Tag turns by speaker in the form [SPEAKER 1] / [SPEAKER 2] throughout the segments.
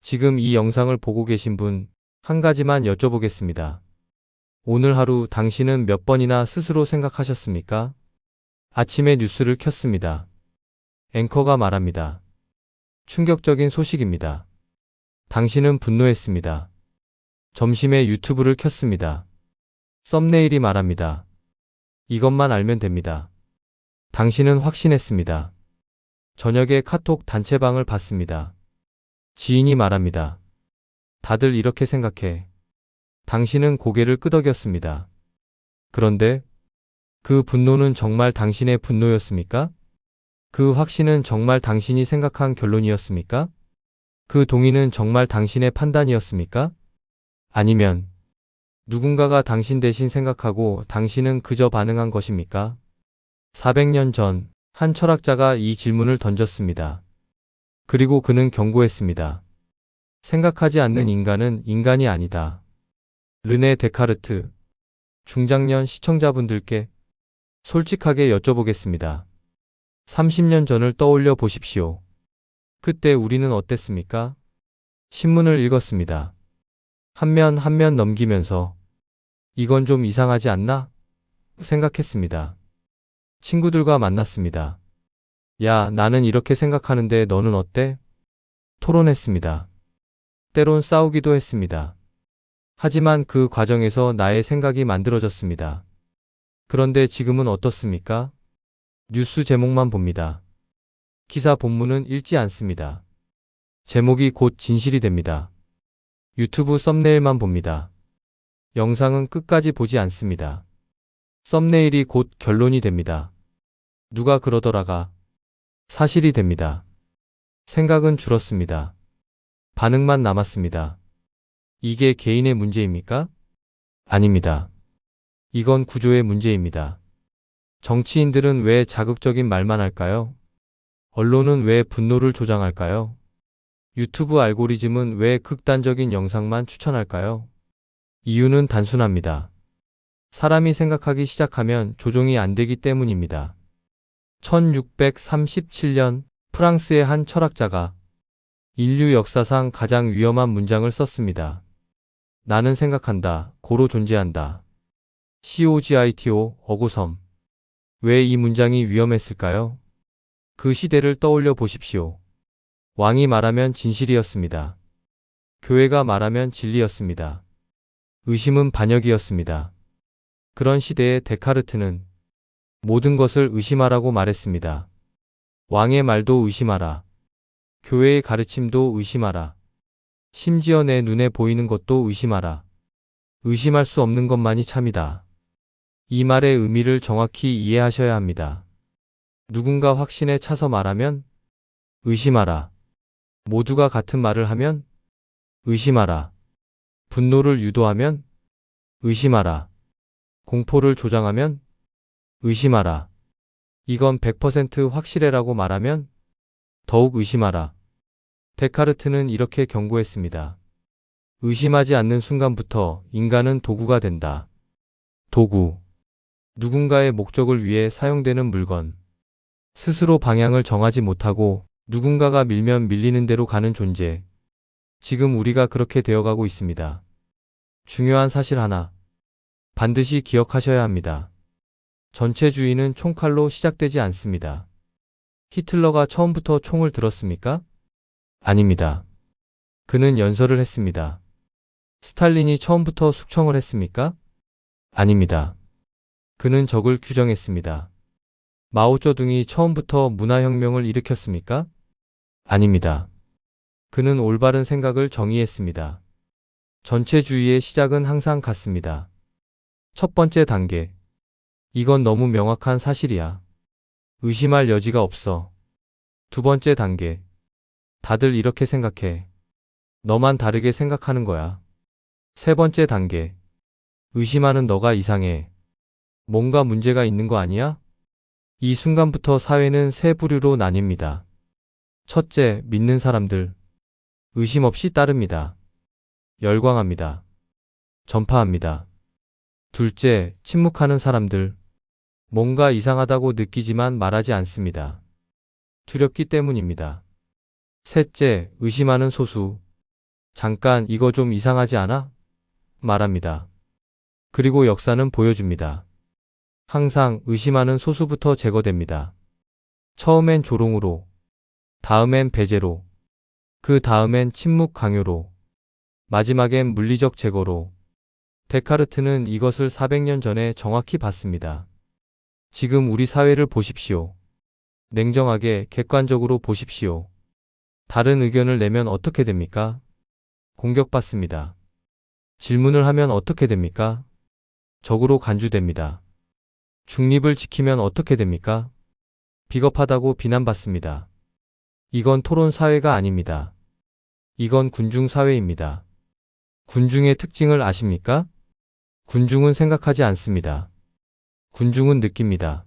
[SPEAKER 1] 지금 이 영상을 보고 계신 분, 한 가지만 여쭤보겠습니다. 오늘 하루 당신은 몇 번이나 스스로 생각하셨습니까? 아침에 뉴스를 켰습니다. 앵커가 말합니다. 충격적인 소식입니다. 당신은 분노했습니다. 점심에 유튜브를 켰습니다. 썸네일이 말합니다. 이것만 알면 됩니다. 당신은 확신했습니다. 저녁에 카톡 단체방을 봤습니다. 지인이 말합니다. 다들 이렇게 생각해. 당신은 고개를 끄덕였습니다. 그런데 그 분노는 정말 당신의 분노였습니까? 그 확신은 정말 당신이 생각한 결론이었습니까? 그 동의는 정말 당신의 판단이었습니까? 아니면 누군가가 당신 대신 생각하고 당신은 그저 반응한 것입니까? 400년 전 한 철학자가 이 질문을 던졌습니다. 그리고 그는 경고했습니다. 생각하지 않는 인간은 인간이 아니다. 르네 데카르트. 중장년 시청자분들께 솔직하게 여쭤보겠습니다. 30년 전을 떠올려 보십시오. 그때 우리는 어땠습니까? 신문을 읽었습니다. 한 면 한 면 넘기면서 이건 좀 이상하지 않나? 생각했습니다. 친구들과 만났습니다. 야, 나는 이렇게 생각하는데 너는 어때? 토론했습니다. 때론 싸우기도 했습니다. 하지만 그 과정에서 나의 생각이 만들어졌습니다. 그런데 지금은 어떻습니까? 뉴스 제목만 봅니다. 기사 본문은 읽지 않습니다. 제목이 곧 진실이 됩니다. 유튜브 썸네일만 봅니다. 영상은 끝까지 보지 않습니다. 썸네일이 곧 결론이 됩니다. 누가 그러더라가 사실이 됩니다. 생각은 줄었습니다. 반응만 남았습니다. 이게 개인의 문제입니까? 아닙니다. 이건 구조의 문제입니다. 정치인들은 왜 자극적인 말만 할까요? 언론은 왜 분노를 조장할까요? 유튜브 알고리즘은 왜 극단적인 영상만 추천할까요? 이유는 단순합니다. 사람이 생각하기 시작하면 조종이 안 되기 때문입니다. 1637년 프랑스의 한 철학자가 인류 역사상 가장 위험한 문장을 썼습니다. 나는 생각한다. 고로 존재한다. COGITO 어고섬. 왜 이 문장이 위험했을까요? 그 시대를 떠올려 보십시오. 왕이 말하면 진실이었습니다. 교회가 말하면 진리였습니다. 의심은 반역이었습니다. 그런 시대에 데카르트는 모든 것을 의심하라고 말했습니다. 왕의 말도 의심하라. 교회의 가르침도 의심하라. 심지어 내 눈에 보이는 것도 의심하라. 의심할 수 없는 것만이 참이다. 이 말의 의미를 정확히 이해하셔야 합니다. 누군가 확신에 차서 말하면 의심하라. 모두가 같은 말을 하면 의심하라. 분노를 유도하면 의심하라. 공포를 조장하면 의심하라. 이건 100% 확실해라고 말하면 더욱 의심하라. 데카르트는 이렇게 경고했습니다. 의심하지 않는 순간부터 인간은 도구가 된다. 도구. 누군가의 목적을 위해 사용되는 물건. 스스로 방향을 정하지 못하고 누군가가 밀면 밀리는 대로 가는 존재. 지금 우리가 그렇게 되어가고 있습니다. 중요한 사실 하나. 반드시 기억하셔야 합니다. 전체주의는 총칼로 시작되지 않습니다. 히틀러가 처음부터 총을 들었습니까? 아닙니다. 그는 연설을 했습니다. 스탈린이 처음부터 숙청을 했습니까? 아닙니다. 그는 적을 규정했습니다. 마오쩌둥이 처음부터 문화혁명을 일으켰습니까? 아닙니다. 그는 올바른 생각을 정의했습니다. 전체주의의 시작은 항상 같습니다. 첫 번째 단계. 이건 너무 명확한 사실이야. 의심할 여지가 없어. 두 번째 단계. 다들 이렇게 생각해. 너만 다르게 생각하는 거야. 세 번째 단계. 의심하는 너가 이상해. 뭔가 문제가 있는 거 아니야? 이 순간부터 사회는 세 부류로 나뉩니다. 첫째, 믿는 사람들. 의심 없이 따릅니다. 열광합니다. 전파합니다. 둘째, 침묵하는 사람들. 뭔가 이상하다고 느끼지만 말하지 않습니다. 두렵기 때문입니다. 셋째, 의심하는 소수. 잠깐 이거 좀 이상하지 않아? 말합니다. 그리고 역사는 보여줍니다. 항상 의심하는 소수부터 제거됩니다. 처음엔 조롱으로, 다음엔 배제로, 그 다음엔 침묵 강요로, 마지막엔 물리적 제거로. 데카르트는 이것을 400년 전에 정확히 봤습니다. 지금 우리 사회를 보십시오. 냉정하게 객관적으로 보십시오. 다른 의견을 내면 어떻게 됩니까? 공격받습니다. 질문을 하면 어떻게 됩니까? 적으로 간주됩니다. 중립을 지키면 어떻게 됩니까? 비겁하다고 비난받습니다. 이건 토론 사회가 아닙니다. 이건 군중 사회입니다. 군중의 특징을 아십니까? 군중은 생각하지 않습니다. 군중은 느낍니다.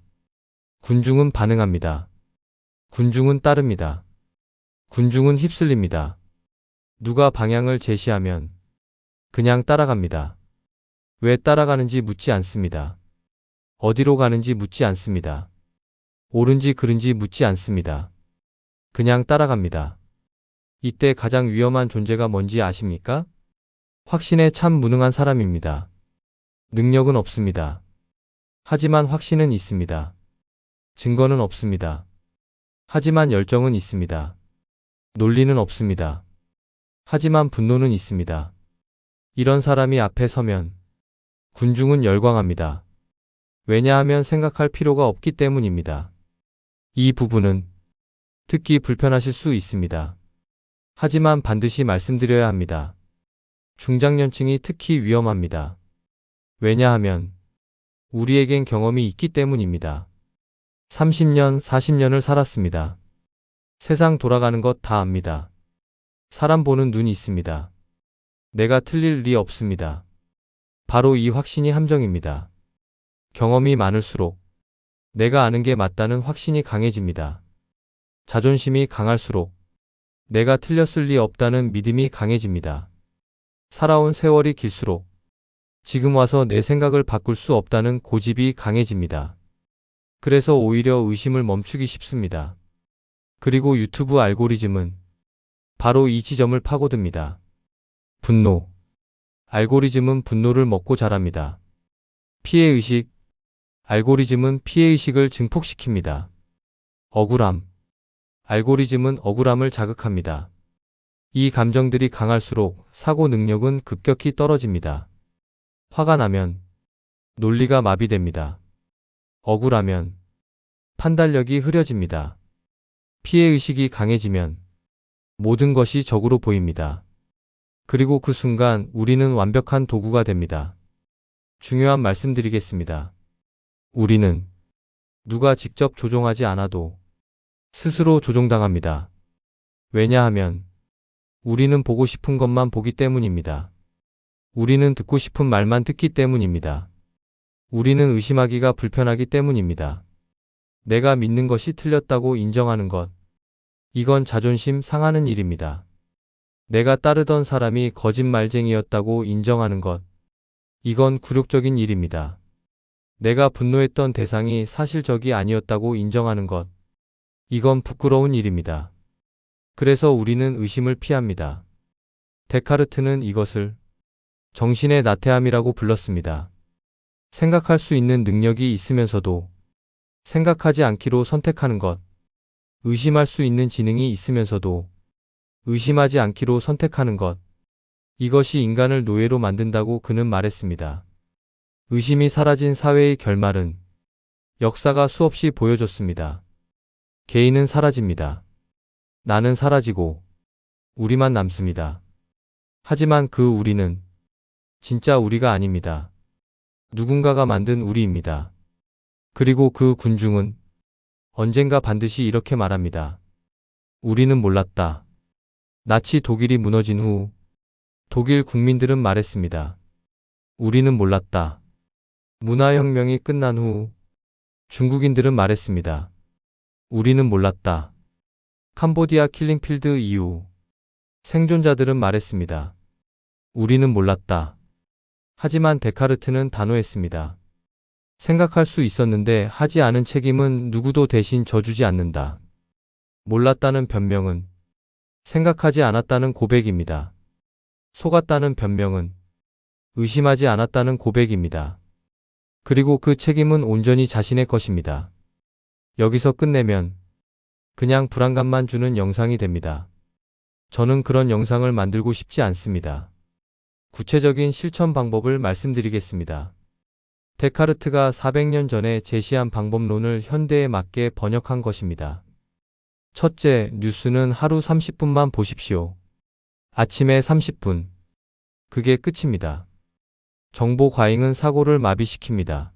[SPEAKER 1] 군중은 반응합니다. 군중은 따릅니다. 군중은 휩쓸립니다. 누가 방향을 제시하면 그냥 따라갑니다. 왜 따라가는지 묻지 않습니다. 어디로 가는지 묻지 않습니다. 옳은지 그른지 묻지 않습니다. 그냥 따라갑니다. 이때 가장 위험한 존재가 뭔지 아십니까? 확신에 참 무능한 사람입니다. 능력은 없습니다. 하지만 확신은 있습니다. 증거는 없습니다. 하지만 열정은 있습니다. 논리는 없습니다. 하지만 분노는 있습니다. 이런 사람이 앞에 서면 군중은 열광합니다. 왜냐하면 생각할 필요가 없기 때문입니다. 이 부분은 듣기 불편하실 수 있습니다. 하지만 반드시 말씀드려야 합니다. 중장년층이 특히 위험합니다. 왜냐하면 우리에겐 경험이 있기 때문입니다. 30년, 40년을 살았습니다. 세상 돌아가는 것 다 압니다. 사람 보는 눈이 있습니다. 내가 틀릴 리 없습니다. 바로 이 확신이 함정입니다. 경험이 많을수록 내가 아는 게 맞다는 확신이 강해집니다. 자존심이 강할수록 내가 틀렸을 리 없다는 믿음이 강해집니다. 살아온 세월이 길수록 지금 와서 내 생각을 바꿀 수 없다는 고집이 강해집니다. 그래서 오히려 의심을 멈추기 쉽습니다. 그리고 유튜브 알고리즘은 바로 이 지점을 파고듭니다. 분노. 알고리즘은 분노를 먹고 자랍니다. 피해의식. 알고리즘은 피해의식을 증폭시킵니다. 억울함. 알고리즘은 억울함을 자극합니다. 이 감정들이 강할수록 사고 능력은 급격히 떨어집니다. 화가 나면 논리가 마비됩니다. 억울하면 판단력이 흐려집니다. 피해의식이 강해지면 모든 것이 적으로 보입니다. 그리고 그 순간 우리는 완벽한 도구가 됩니다. 중요한 말씀드리겠습니다. 우리는 누가 직접 조종하지 않아도 스스로 조종당합니다. 왜냐하면 우리는 보고 싶은 것만 보기 때문입니다. 우리는 듣고 싶은 말만 듣기 때문입니다. 우리는 의심하기가 불편하기 때문입니다. 내가 믿는 것이 틀렸다고 인정하는 것. 이건 자존심 상하는 일입니다. 내가 따르던 사람이 거짓말쟁이였다고 인정하는 것. 이건 굴욕적인 일입니다. 내가 분노했던 대상이 사실 적이 아니었다고 인정하는 것. 이건 부끄러운 일입니다. 그래서 우리는 의심을 피합니다. 데카르트는 이것을 정신의 나태함이라고 불렀습니다. 생각할 수 있는 능력이 있으면서도 생각하지 않기로 선택하는 것. 의심할 수 있는 지능이 있으면서도 의심하지 않기로 선택하는 것. 이것이 인간을 노예로 만든다고 그는 말했습니다. 의심이 사라진 사회의 결말은 역사가 수없이 보여줬습니다. 개인은 사라집니다. 나는 사라지고 우리만 남습니다. 하지만 그 우리는 진짜 우리가 아닙니다. 누군가가 만든 우리입니다. 그리고 그 군중은 언젠가 반드시 이렇게 말합니다. 우리는 몰랐다. 나치 독일이 무너진 후 독일 국민들은 말했습니다. 우리는 몰랐다. 문화혁명이 끝난 후 중국인들은 말했습니다. 우리는 몰랐다. 캄보디아 킬링필드 이후 생존자들은 말했습니다. 우리는 몰랐다. 하지만 데카르트는 단호했습니다. 생각할 수 있었는데 하지 않은 책임은 누구도 대신 져주지 않는다. 몰랐다는 변명은 생각하지 않았다는 고백입니다. 속았다는 변명은 의심하지 않았다는 고백입니다. 그리고 그 책임은 온전히 자신의 것입니다. 여기서 끝내면 그냥 불안감만 주는 영상이 됩니다. 저는 그런 영상을 만들고 싶지 않습니다. 구체적인 실천 방법을 말씀드리겠습니다. 데카르트가 400년 전에 제시한 방법론을 현대에 맞게 번역한 것입니다. 첫째, 뉴스는 하루 30분만 보십시오. 아침에 30분. 그게 끝입니다. 정보 과잉은 사고를 마비시킵니다.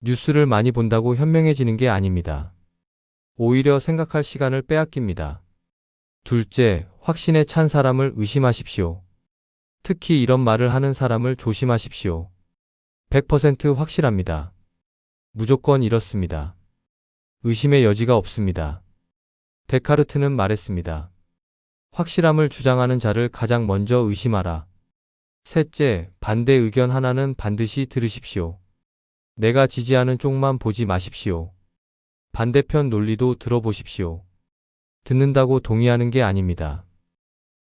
[SPEAKER 1] 뉴스를 많이 본다고 현명해지는 게 아닙니다. 오히려 생각할 시간을 빼앗깁니다. 둘째, 확신에 찬 사람을 의심하십시오. 특히 이런 말을 하는 사람을 조심하십시오. 100% 확실합니다. 무조건 이렇습니다. 의심의 여지가 없습니다. 데카르트는 말했습니다. 확실함을 주장하는 자를 가장 먼저 의심하라. 셋째, 반대 의견 하나는 반드시 들으십시오. 내가 지지하는 쪽만 보지 마십시오. 반대편 논리도 들어보십시오. 듣는다고 동의하는 게 아닙니다.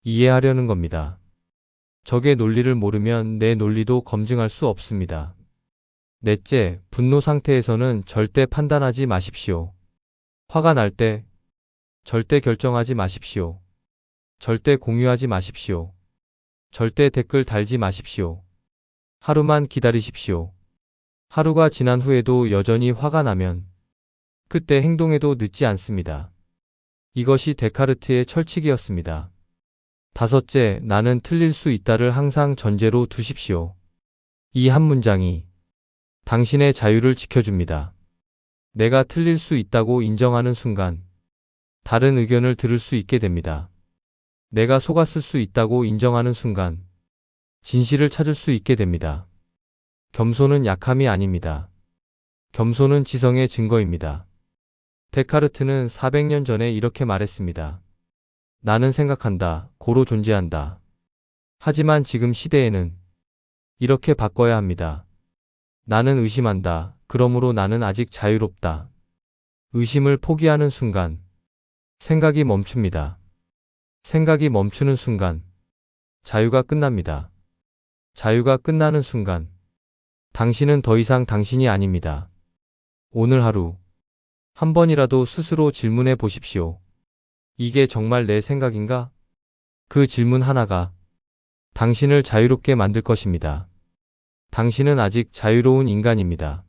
[SPEAKER 1] 이해하려는 겁니다. 적의 논리를 모르면 내 논리도 검증할 수 없습니다. 넷째, 분노 상태에서는 절대 판단하지 마십시오. 화가 날 때 절대 결정하지 마십시오. 절대 공유하지 마십시오. 절대 댓글 달지 마십시오. 하루만 기다리십시오. 하루가 지난 후에도 여전히 화가 나면 그때 행동해도 늦지 않습니다. 이것이 데카르트의 철칙이었습니다. 다섯째, 나는 틀릴 수 있다를 항상 전제로 두십시오. 이 한 문장이 당신의 자유를 지켜줍니다. 내가 틀릴 수 있다고 인정하는 순간 다른 의견을 들을 수 있게 됩니다. 내가 속았을 수 있다고 인정하는 순간 진실을 찾을 수 있게 됩니다. 겸손은 약함이 아닙니다. 겸손은 지성의 증거입니다. 데카르트는 400년 전에 이렇게 말했습니다. 나는 생각한다, 고로 존재한다. 하지만 지금 시대에는 이렇게 바꿔야 합니다. 나는 의심한다, 그러므로 나는 아직 자유롭다. 의심을 포기하는 순간 생각이 멈춥니다. 생각이 멈추는 순간 자유가 끝납니다. 자유가 끝나는 순간 당신은 더 이상 당신이 아닙니다. 오늘 하루 한 번이라도 스스로 질문해 보십시오. 이게 정말 내 생각인가? 그 질문 하나가 당신을 자유롭게 만들 것입니다. 당신은 아직 자유로운 인간입니다.